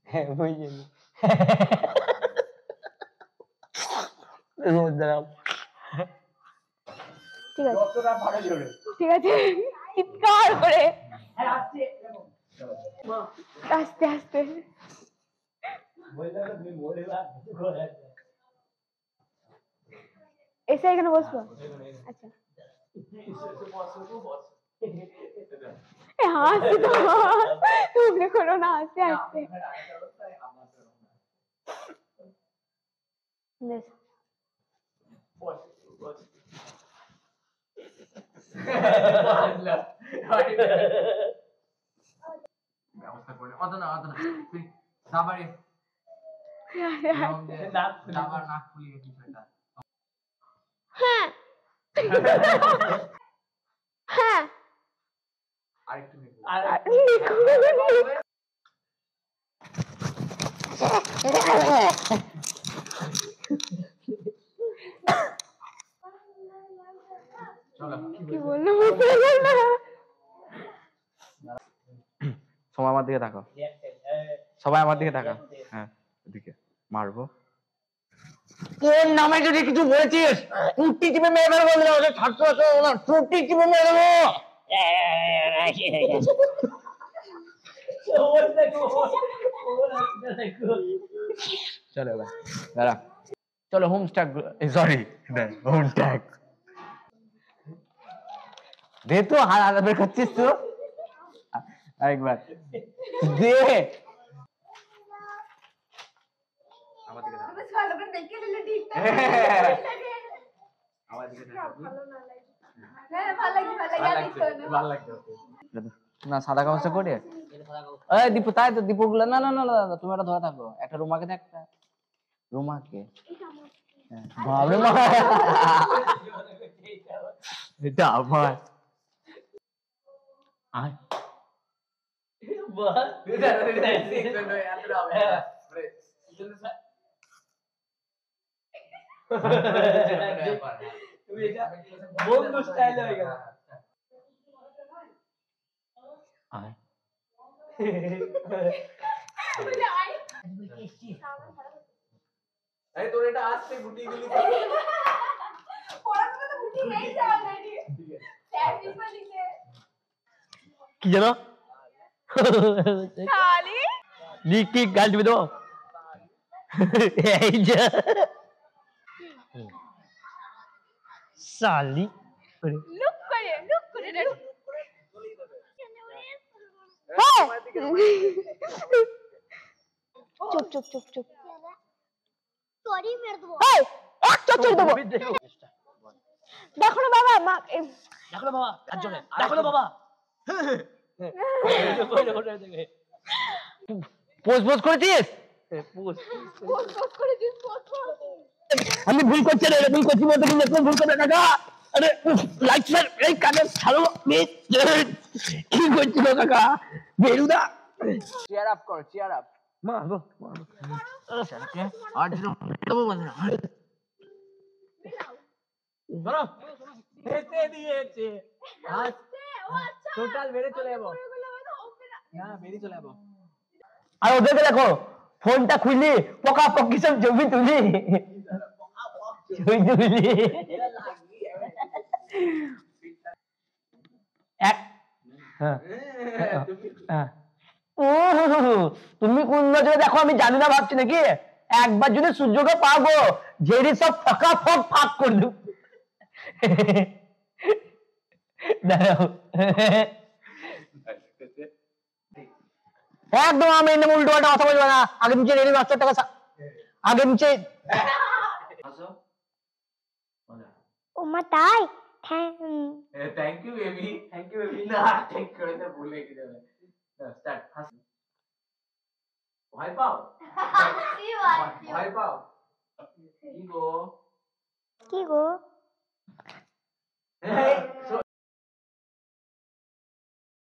হ্যাঁ বুঝলি ঠিক আছে ঠিক আছে চিৎকার করে আস্তে আস্তে এসে এখানে বসবো আচ্ছা হাসি তো তুমি করো না আস্তে আস্তে বেশ ব্যবস্থা করে অত না তুই দাবারে দাবার নাক ফুলিয়ে গেছিস এটা হ্যাঁ হ্যাঁ আরেকটু দেখো চলো কি বললাম সবাই আমার দিকে তাকাও সবাই আমার দিকে তাকাও হ্যাঁ এদিকে মারবো তোর নামে যদি কিছু বলেছিস টুটি টিপে মেরে ফেলবো বলে ছাত্র না টুটি টিপে মেরে দেবো চলো এবার দাঁড়া চলো home stack sorry home stack দে তো হাত হাত বের করছিস তো আরেকবার দে আমার দিকে তাকা ভালো করে দেখে নিলে ঠিক আমার দিকে ভালো না লাগে হ্যাঁ ভালো লাগে না সাদা কাগজটা করে এই দীপু তাই তো দীপুগুলো না না না না তুমি এটা ধরে থাকো একটা রুমাকে দে একটা রুমাকে বাবরে মা এটা আমার আয় বল তুমি এটা বন্ধু স্টাইল হয়ে গেল আয় এই তোর এটা আসছে গুটি গুলি পড়াশোনা তো গুটি নেই যা অলরেডি প্র্যাকটিস में लिखे কি জানো খালি লিখি গাল দিবে তো এই যে সালি লুক করে চুপ চুপ চুপ চুপ সরি মেরে দেবো এই এক চচ্চড়ি দেবো দেখো না বাবা মা দেখো না বাবা একজনে দেখো না বাবা পোজ পোজ করেছিস পোস্ট করেছিস পোস্ট আমি ভুল করছি রে ভুল করছি বলতে কিন্তু কোন ভুল করে কাকা আরে লাইট স্যার এই কাকে ছাড়ো কি করছিল কাকা বেরুদা চেয়ার আপ কর চেয়ার আপ মারবো আর দিন তবু বন্ধ না ধরো খেতে দিয়েছে আজ টোটাল বেড়ে চলে যাবো না বেরিয়ে চলে যাবো আর ওদেরকে দেখো ফোনটা খুললি পকা পকি সব ছবি তুলি ছবি তুলি এক হ্যাঁ হ্যাঁ ও তুমি কোন নজরে দেখো আমি জানি না ভাবছি নাকি একবার যদি সূর্যকে পাবো জেরি সব ফাঁকা ফাঁক করে দেব দাঁড়াও একদম আমি এনে উল্টো পাল্টা কথা বলবো না আগে নিচে রেডি মাস্টার টাকা আগে নিচে ও মা তাই থ্যাংক ইউ বেবি না ঠিক করে তো ভুলে গেছে স্টার্ট ভয় পাও ভয় পাও কি গো কি গো